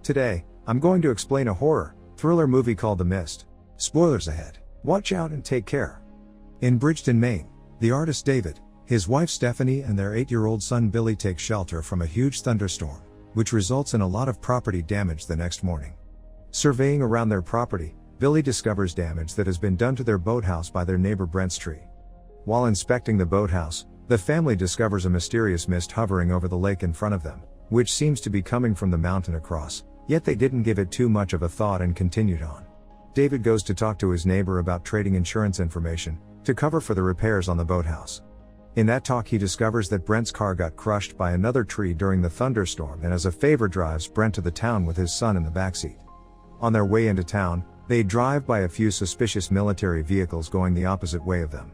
Today, I'm going to explain a horror, thriller movie called The Mist. Spoilers ahead. Watch out and take care. In Bridgeton, Maine, the artist David, his wife Stephanie and their 8-year-old son Billy take shelter from a huge thunderstorm, which results in a lot of property damage the next morning. Surveying around their property, Billy discovers damage that has been done to their boathouse by their neighbor Brent's tree. While inspecting the boathouse, the family discovers a mysterious mist hovering over the lake in front of them, which seems to be coming from the mountain across, yet they didn't give it too much of a thought and continued on. David goes to talk to his neighbor about trading insurance information to cover for the repairs on the boathouse. In that talk he discovers that Brent's car got crushed by another tree during the thunderstorm and as a favor drives Brent to the town with his son in the backseat. On their way into town, they drive by a few suspicious military vehicles going the opposite way of them.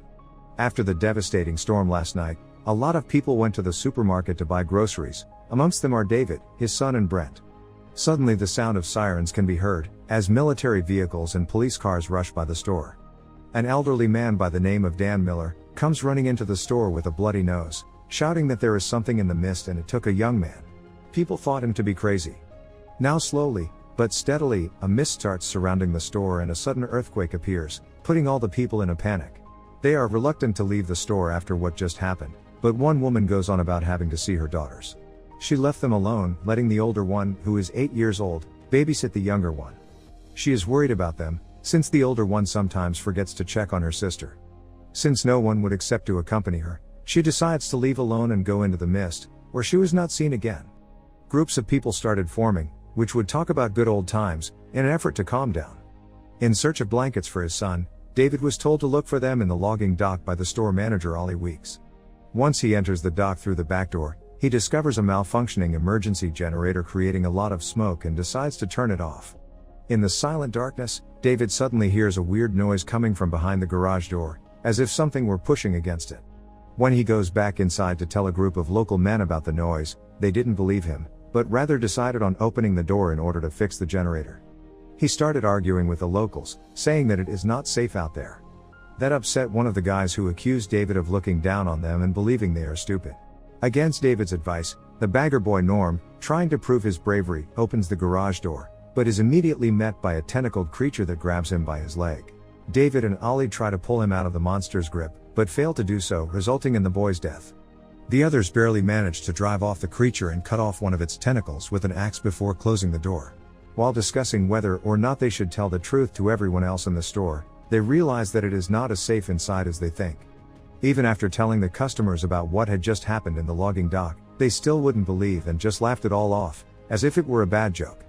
After the devastating storm last night, a lot of people went to the supermarket to buy groceries, amongst them are David, his son and Brent. Suddenly the sound of sirens can be heard, as military vehicles and police cars rush by the store. An elderly man by the name of Dan Miller comes running into the store with a bloody nose, shouting that there is something in the mist and it took a young man. People thought him to be crazy. Now slowly, but steadily, a mist starts surrounding the store and a sudden earthquake appears, putting all the people in a panic. They are reluctant to leave the store after what just happened, but one woman goes on about having to see her daughters. She left them alone, letting the older one, who is 8 years old, babysit the younger one. She is worried about them, since the older one sometimes forgets to check on her sister. Since no one would accept to accompany her, she decides to leave alone and go into the mist, where she was not seen again. Groups of people started forming, which would talk about good old times, in an effort to calm down. In search of blankets for his son, David was told to look for them in the logging dock by the store manager Ollie Weeks. Once he enters the dock through the back door, he discovers a malfunctioning emergency generator creating a lot of smoke and decides to turn it off. In the silent darkness, David suddenly hears a weird noise coming from behind the garage door, as if something were pushing against it. When he goes back inside to tell a group of local men about the noise, they didn't believe him, but rather decided on opening the door in order to fix the generator. He started arguing with the locals, saying that it is not safe out there. That upset one of the guys who accused David of looking down on them and believing they are stupid. Against David's advice, the bagger boy Norm, trying to prove his bravery, opens the garage door, but is immediately met by a tentacled creature that grabs him by his leg. David and Ollie try to pull him out of the monster's grip, but fail to do so, resulting in the boy's death. The others barely manage to drive off the creature and cut off one of its tentacles with an axe before closing the door. While discussing whether or not they should tell the truth to everyone else in the store, they realize that it is not as safe inside as they think. Even after telling the customers about what had just happened in the logging dock, they still wouldn't believe and just laughed it all off, as if it were a bad joke.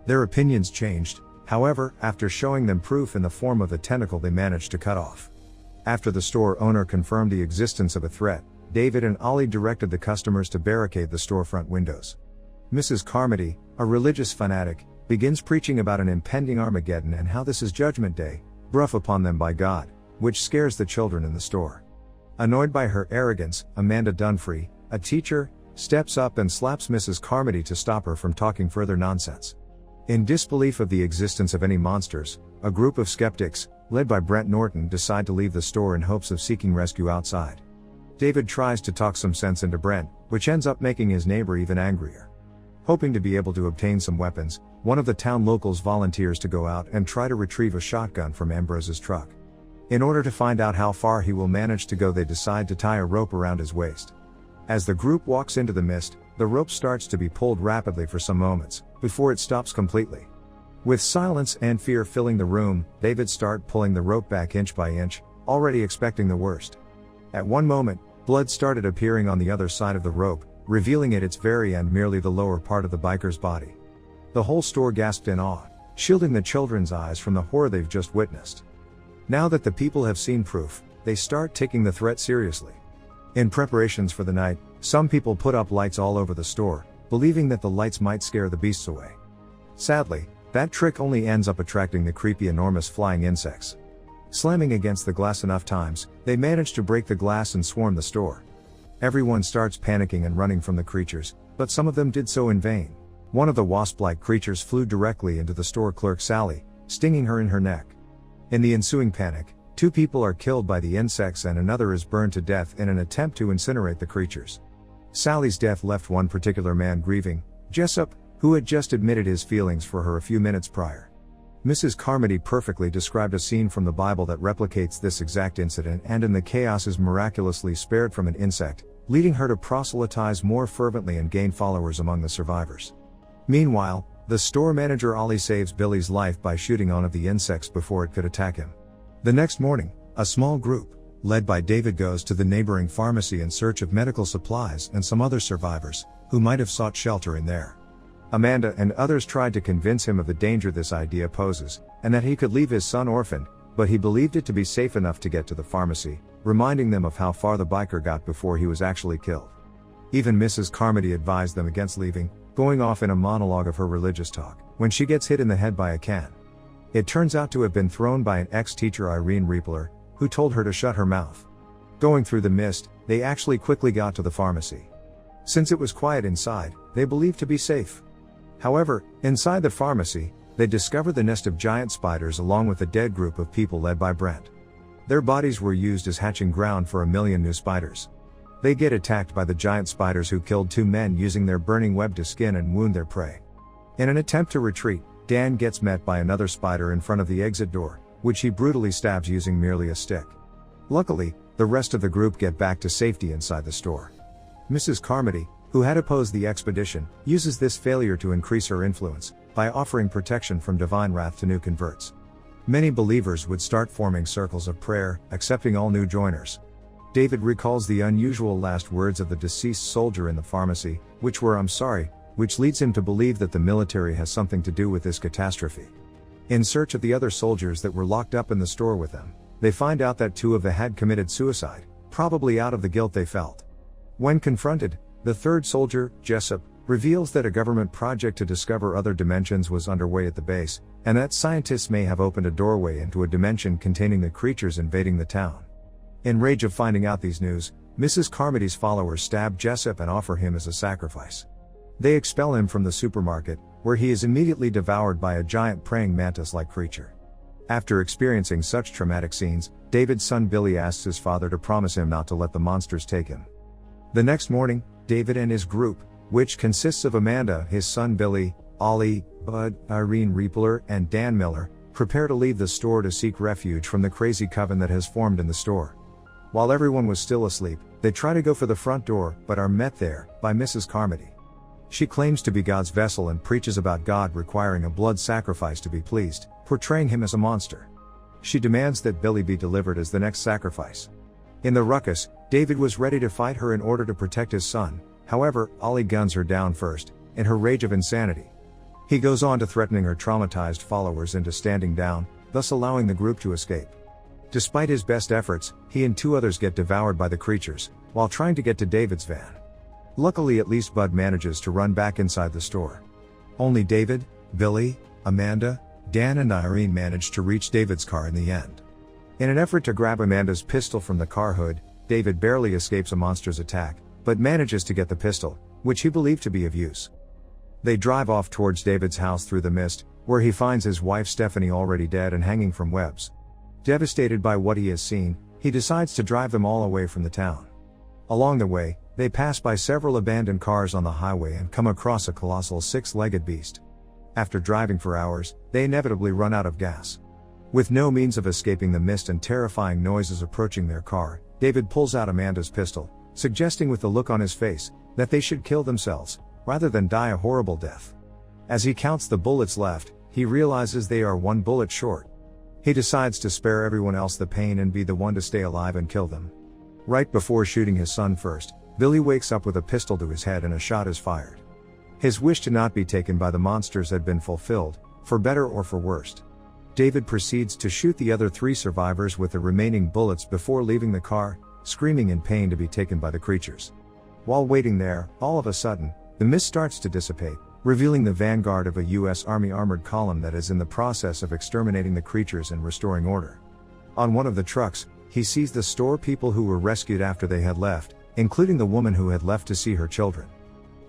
Their opinions changed, however, after showing them proof in the form of the tentacle they managed to cut off. After the store owner confirmed the existence of a threat, David and Ollie directed the customers to barricade the storefront windows. Mrs. Carmody, a religious fanatic, begins preaching about an impending Armageddon and how this is Judgment Day, brought upon them by God, which scares the children in the store. Annoyed by her arrogance, Amanda Dunfree, a teacher, steps up and slaps Mrs. Carmody to stop her from talking further nonsense. In disbelief of the existence of any monsters, a group of skeptics, led by Brent Norton, decide to leave the store in hopes of seeking rescue outside. David tries to talk some sense into Brent, which ends up making his neighbor even angrier. Hoping to be able to obtain some weapons, one of the town locals volunteers to go out and try to retrieve a shotgun from Ambrose's truck. In order to find out how far he will manage to go, they decide to tie a rope around his waist. As the group walks into the mist, the rope starts to be pulled rapidly for some moments, before it stops completely. With silence and fear filling the room, David starts pulling the rope back inch by inch, already expecting the worst. At one moment, blood started appearing on the other side of the rope, revealing at its very end merely the lower part of the biker's body. The whole store gasped in awe, shielding the children's eyes from the horror they've just witnessed. Now that the people have seen proof, they start taking the threat seriously. In preparations for the night, some people put up lights all over the store, believing that the lights might scare the beasts away. Sadly, that trick only ends up attracting the creepy enormous flying insects. Slamming against the glass enough times, they manage to break the glass and swarm the store. Everyone starts panicking and running from the creatures, but some of them did so in vain. One of the wasp-like creatures flew directly into the store clerk Sally, stinging her in her neck. In the ensuing panic, 2 people are killed by the insects and another is burned to death in an attempt to incinerate the creatures. Sally's death left one particular man grieving, Jessup, who had just admitted his feelings for her a few minutes prior. Mrs. Carmody perfectly described a scene from the Bible that replicates this exact incident, and in the chaos is miraculously spared from an insect, leading her to proselytize more fervently and gain followers among the survivors. Meanwhile, the store manager Ollie saves Billy's life by shooting one of the insects before it could attack him. The next morning, a small group, led by David, goes to the neighboring pharmacy in search of medical supplies and some other survivors, who might have sought shelter in there. Amanda and others tried to convince him of the danger this idea poses, and that he could leave his son orphaned, but he believed it to be safe enough to get to the pharmacy, reminding them of how far the biker got before he was actually killed. Even Mrs. Carmody advised them against leaving, going off in a monologue of her religious talk, when she gets hit in the head by a can. It turns out to have been thrown by an ex-teacher, Irene Riepler, who told her to shut her mouth. Going through the mist, they actually quickly got to the pharmacy. Since it was quiet inside, they believed to be safe. However, inside the pharmacy, they discover the nest of giant spiders along with a dead group of people led by Brent. Their bodies were used as hatching ground for 1 million new spiders. They get attacked by the giant spiders, who killed 2 men using their burning web to skin and wound their prey. In an attempt to retreat, Dan gets met by another spider in front of the exit door, which he brutally stabs using merely a stick. Luckily, the rest of the group get back to safety inside the store. Mrs. Carmody, who had opposed the expedition, uses this failure to increase her influence, by offering protection from divine wrath to new converts. Many believers would start forming circles of prayer, accepting all new joiners. David recalls the unusual last words of the deceased soldier in the pharmacy, which were "I'm sorry," which leads him to believe that the military has something to do with this catastrophe. In search of the other soldiers that were locked up in the store with them, they find out that 2 of them had committed suicide, probably out of the guilt they felt. When confronted, the third soldier, Jessup, reveals that a government project to discover other dimensions was underway at the base, and that scientists may have opened a doorway into a dimension containing the creatures invading the town. In rage of finding out these news, Mrs. Carmody's followers stab Jessup and offer him as a sacrifice. They expel him from the supermarket, where he is immediately devoured by a giant praying mantis-like creature. After experiencing such traumatic scenes, David's son Billy asks his father to promise him not to let the monsters take him. The next morning, David and his group, which consists of Amanda, his son Billy, Ollie, Bud, Irene Riepler, and Dan Miller, prepare to leave the store to seek refuge from the crazy coven that has formed in the store. While everyone was still asleep, they try to go for the front door, but are met there by Mrs. Carmody. She claims to be God's vessel and preaches about God requiring a blood sacrifice to be pleased, portraying him as a monster. She demands that Billy be delivered as the next sacrifice. In the ruckus, David was ready to fight her in order to protect his son. However, Ollie guns her down first, in her rage of insanity. He goes on to threatening her traumatized followers into standing down, thus allowing the group to escape. Despite his best efforts, he and 2 others get devoured by the creatures, while trying to get to David's van. Luckily, at least Bud manages to run back inside the store. Only David, Billy, Amanda, Dan and Irene manage to reach David's car in the end. In an effort to grab Amanda's pistol from the car hood, David barely escapes a monster's attack, but manages to get the pistol, which he believed to be of use. They drive off towards David's house through the mist, where he finds his wife Stephanie already dead and hanging from webs. Devastated by what he has seen, he decides to drive them all away from the town. Along the way, they pass by several abandoned cars on the highway and come across a colossal 6-legged beast. After driving for hours, they inevitably run out of gas. With no means of escaping the mist and terrifying noises approaching their car, David pulls out Amanda's pistol, suggesting with the look on his face, that they should kill themselves, rather than die a horrible death. As he counts the bullets left, he realizes they are 1 bullet short. He decides to spare everyone else the pain and be the one to stay alive and kill them. Right before shooting his son first, Billy wakes up with a pistol to his head and a shot is fired. His wish to not be taken by the monsters had been fulfilled, for better or for worse. David proceeds to shoot the other 3 survivors with the remaining bullets before leaving the car, screaming in pain to be taken by the creatures. While waiting there, all of a sudden, the mist starts to dissipate, revealing the vanguard of a U.S. Army armored column that is in the process of exterminating the creatures and restoring order. On one of the trucks, he sees the store people who were rescued after they had left, including the woman who had left to see her children.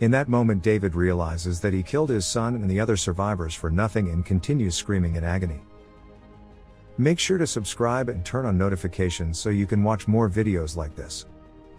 In that moment, David realizes that he killed his son and the other survivors for nothing and continues screaming in agony. Make sure to subscribe and turn on notifications so you can watch more videos like this.